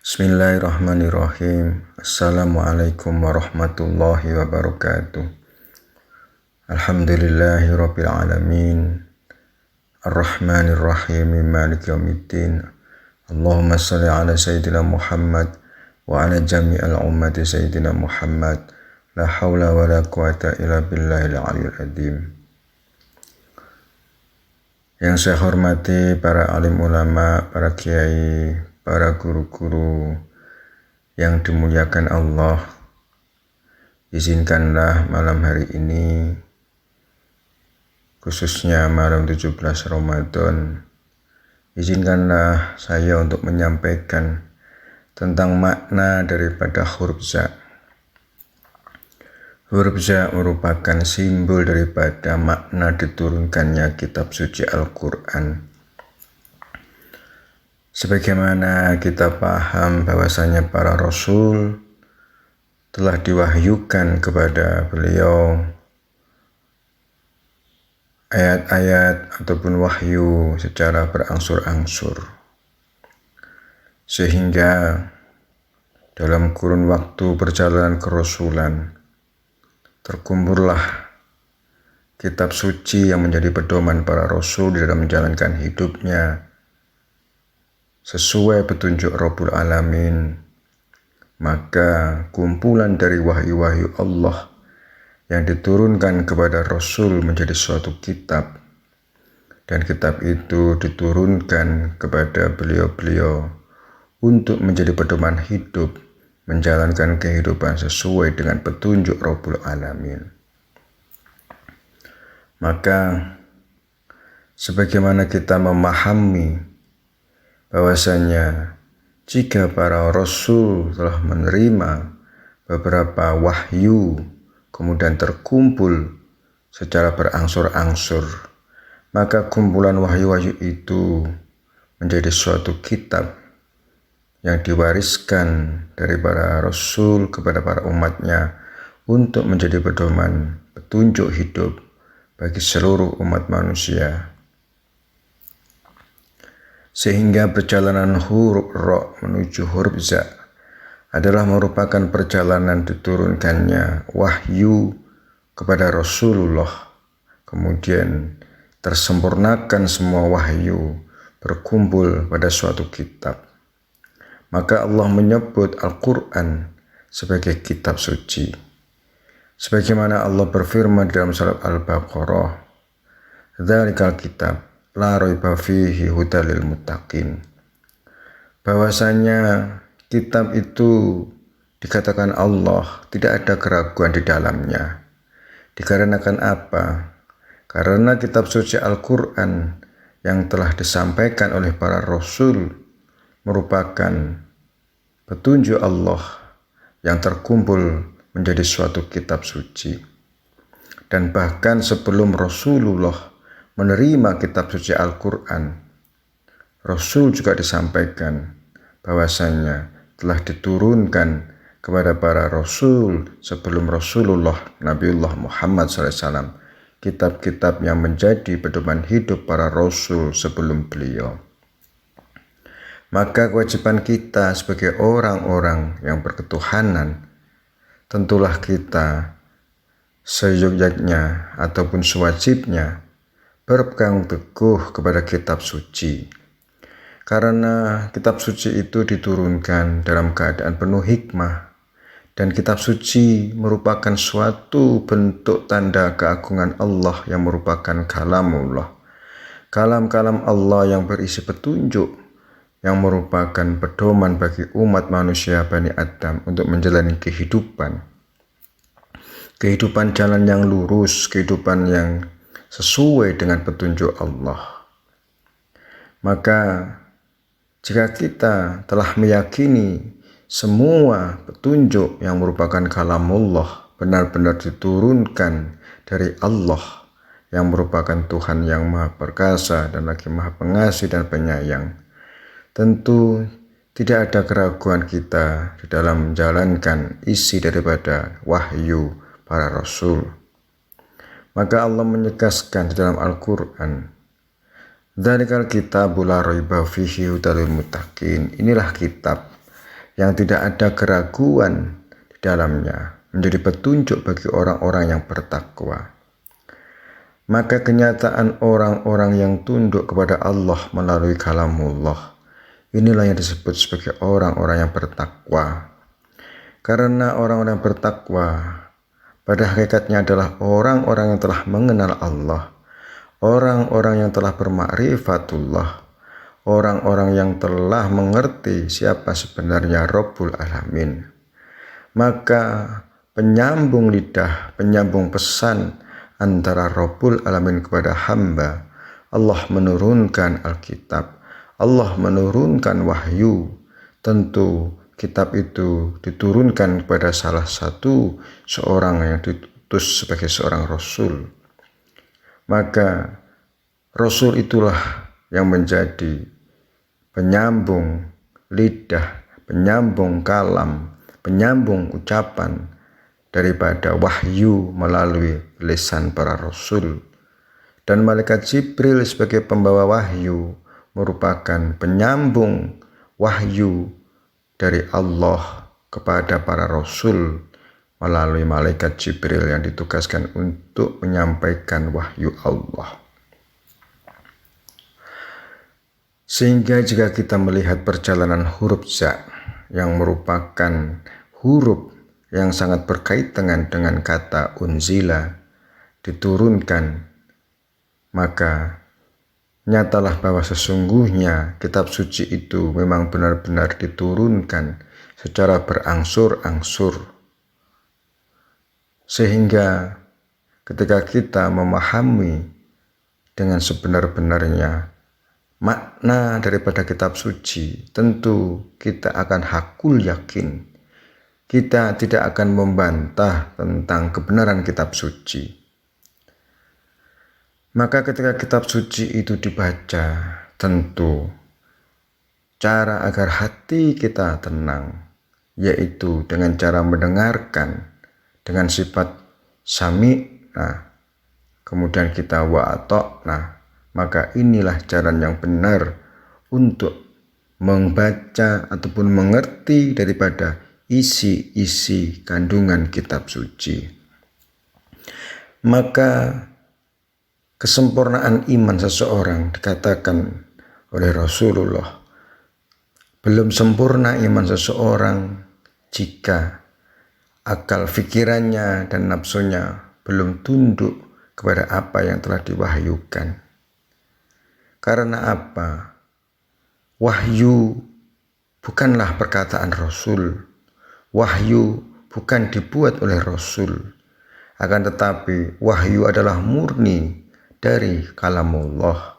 Bismillahirrahmanirrahim. Assalamualaikum warahmatullahi wabarakatuh. Alhamdulillahirabbil alamin. Arrahmanirrahim. Maliki yaumiddin. Allahumma shalli ala sayyidina Muhammad wa ala jami'il ummati sayyidina Muhammad. La haula wa la quwata illa billahil aliyyil azim. Yang saya hormati para alim ulama, para kiai, para guru-guru yang dimuliakan Allah, izinkanlah malam hari ini, khususnya malam 17 Ramadan, izinkanlah saya untuk menyampaikan tentang makna daripada huruf za. Huruf za merupakan simbol daripada makna diturunkannya kitab suci Al-Quran. Sebagaimana kita paham bahwasanya para rasul telah diwahyukan kepada beliau ayat-ayat ataupun wahyu secara berangsur-angsur, sehingga dalam kurun waktu perjalanan kerasulan terkumpullah kitab suci yang menjadi pedoman para rasul dalam menjalankan hidupnya sesuai petunjuk Rabbul Alamin. Maka kumpulan dari wahyu-wahyu Allah yang diturunkan kepada Rasul menjadi suatu kitab, dan kitab itu diturunkan kepada beliau-beliau untuk menjadi pedoman hidup, menjalankan kehidupan sesuai dengan petunjuk Rabbul Alamin. Maka sebagaimana kita memahami bahwasanya jika para rasul telah menerima beberapa wahyu kemudian terkumpul secara berangsur-angsur, maka kumpulan wahyu-wahyu itu menjadi suatu kitab yang diwariskan dari para rasul kepada para umatnya untuk menjadi pedoman petunjuk hidup bagi seluruh umat manusia. Sehingga perjalanan huruf ra menuju huruf za adalah merupakan perjalanan diturunkannya wahyu kepada Rasulullah, kemudian tersempurnakan semua wahyu berkumpul pada suatu kitab. Maka Allah menyebut Al-Quran sebagai kitab suci. Sebagaimana Allah berfirman dalam surat Al-Baqarah, "Dzalikal kitab la raiba fihi hudal lil muttaqin." Bahwasanya kitab itu dikatakan Allah tidak ada keraguan di dalamnya. Dikarenakan apa? Karena kitab suci Al-Quran yang telah disampaikan oleh para rasul merupakan petunjuk Allah yang terkumpul menjadi suatu kitab suci. Dan bahkan sebelum Rasulullah menerima kitab suci Al-Quran, Rasul juga disampaikan bahwasanya telah diturunkan kepada para Rasul sebelum Rasulullah Nabiullah Muhammad SAW kitab-kitab yang menjadi pedoman hidup para Rasul sebelum beliau. Maka kewajiban kita sebagai orang-orang yang berketuhanan, tentulah kita seyogyanya ataupun sewajibnya berpegang teguh kepada kitab suci. Karena kitab suci itu diturunkan dalam keadaan penuh hikmah, dan kitab suci merupakan suatu bentuk tanda keagungan Allah yang merupakan kalamullah. Kalam-kalam Allah yang berisi petunjuk, yang merupakan pedoman bagi umat manusia Bani Adam untuk menjalani kehidupan jalan yang lurus, kehidupan yang sesuai dengan petunjuk Allah. Maka jika kita telah meyakini semua petunjuk yang merupakan kalamullah benar-benar diturunkan dari Allah yang merupakan Tuhan yang Maha Perkasa dan lagi Maha Pengasih dan Penyayang, tentu tidak ada keraguan kita di dalam menjalankan isi daripada wahyu para rasul. Maka Allah menegaskan di dalam Al-Quran, "Dzalikal kitabu la raiba fihi hudal lil muttaqin." Inilah kitab yang tidak ada keraguan di dalamnya, menjadi petunjuk bagi orang-orang yang bertakwa. Maka kenyataan orang-orang yang tunduk kepada Allah melalui kalamullah, inilah yang disebut sebagai orang-orang yang bertakwa. Karena orang-orang yang bertakwa pada hakikatnya adalah orang-orang yang telah mengenal Allah, orang-orang yang telah bermakrifatullah, orang-orang yang telah mengerti siapa sebenarnya Rabbul Alamin. Maka penyambung lidah, penyambung pesan antara Rabbul Alamin kepada hamba, Allah menurunkan Alkitab, Allah menurunkan wahyu. Tentu kitab itu diturunkan kepada salah satu seorang yang diutus sebagai seorang Rasul. Maka Rasul itulah yang menjadi penyambung lidah, penyambung kalam, penyambung ucapan daripada wahyu melalui lisan para Rasul. Dan malaikat Jibril sebagai pembawa wahyu merupakan penyambung wahyu dari Allah kepada para Rasul melalui malaikat Jibril yang ditugaskan untuk menyampaikan wahyu Allah. Sehingga jika kita melihat perjalanan huruf za yang merupakan huruf yang sangat berkaitan dengan kata unzila, diturunkan, maka nyatalah bahwa sesungguhnya kitab suci itu memang benar-benar diturunkan secara berangsur-angsur. Sehingga ketika kita memahami dengan sebenar-benarnya makna daripada kitab suci, tentu kita akan hakul yakin. Kita tidak akan membantah tentang kebenaran kitab suci. Maka ketika kitab suci itu dibaca, tentu cara agar hati kita tenang, yaitu dengan cara mendengarkan dengan sifat sami'na, kemudian kita wa'atokna. Maka inilah cara yang benar untuk membaca ataupun mengerti daripada isi-isi kandungan kitab suci. Maka kesempurnaan iman seseorang dikatakan oleh Rasulullah, belum sempurna iman seseorang jika akal fikirannya dan nafsunya belum tunduk kepada apa yang telah diwahyukan. Karena apa? Wahyu bukanlah perkataan Rasul. Wahyu bukan dibuat oleh Rasul, akan tetapi wahyu adalah murni dari kalamullah.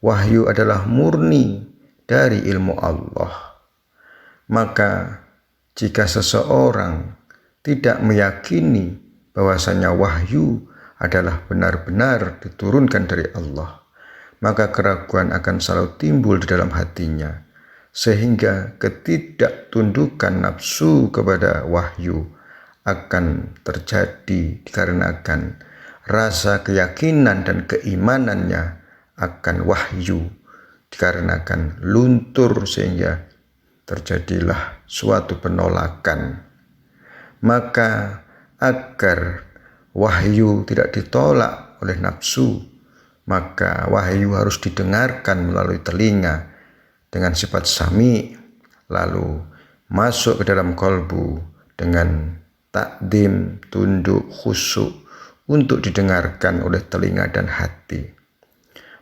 Wahyu adalah murni dari ilmu Allah. Maka jika seseorang tidak meyakini bahwasanya wahyu adalah benar-benar diturunkan dari Allah, maka keraguan akan selalu timbul di dalam hatinya. Sehingga ketidaktundukan nafsu kepada wahyu akan terjadi dikarenakan rasa keyakinan dan keimanannya akan wahyu dikarenakan luntur, sehingga terjadilah suatu penolakan. Maka agar wahyu tidak ditolak oleh nafsu, maka wahyu harus didengarkan melalui telinga dengan sifat sami, lalu masuk ke dalam kolbu dengan takdim, tunduk, khusyuk untuk didengarkan oleh telinga dan hati.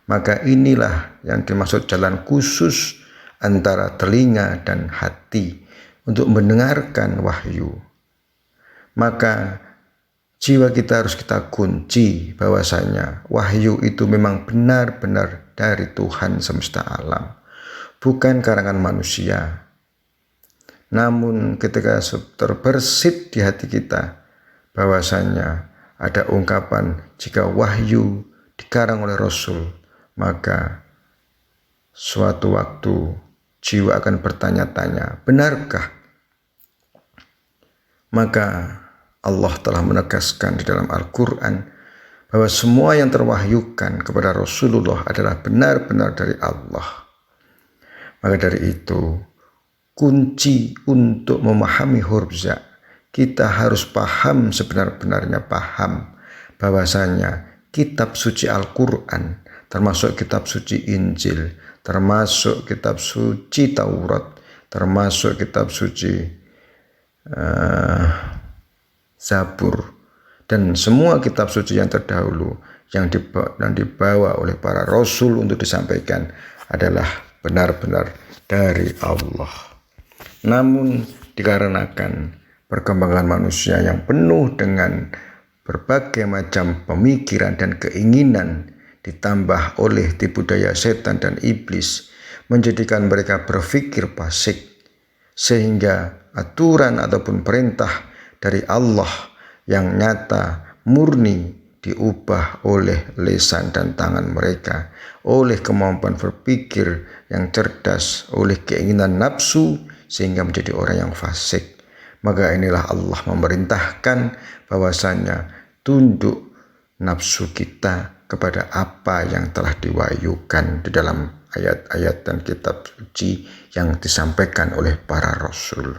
Maka inilah yang dimaksud jalan khusus antara telinga dan hati untuk mendengarkan wahyu. Maka jiwa kita harus kita kunci bahwasanya wahyu itu memang benar-benar dari Tuhan semesta alam, bukan karangan manusia. Namun ketika terbersit di hati kita bahwasanya ada ungkapan jika wahyu dikarang oleh Rasul, maka suatu waktu jiwa akan bertanya-tanya, benarkah? Maka Allah telah menegaskan di dalam Al-Quran bahwa semua yang terwahyukan kepada Rasulullah adalah benar-benar dari Allah. Maka dari itu, kunci untuk memahami huruf za. Kita harus paham, sebenar-benarnya paham bahwasanya kitab suci Al-Quran, termasuk kitab suci Injil, termasuk kitab suci Taurat, termasuk kitab suci Zabur, dan semua kitab suci yang terdahulu yang dibawa oleh para rasul untuk disampaikan adalah benar-benar dari Allah. Namun dikarenakan perkembangan manusia yang penuh dengan berbagai macam pemikiran dan keinginan, ditambah oleh tipu daya setan dan iblis, menjadikan mereka berpikir fasik, sehingga aturan ataupun perintah dari Allah yang nyata murni diubah oleh lisan dan tangan mereka, oleh kemampuan berpikir yang cerdas, oleh keinginan nafsu, sehingga menjadi orang yang fasik. Maka inilah Allah memerintahkan bahwasanya tunduk nafsu kita kepada apa yang telah diwahyukan di dalam ayat-ayat dan kitab suci yang disampaikan oleh para rasul.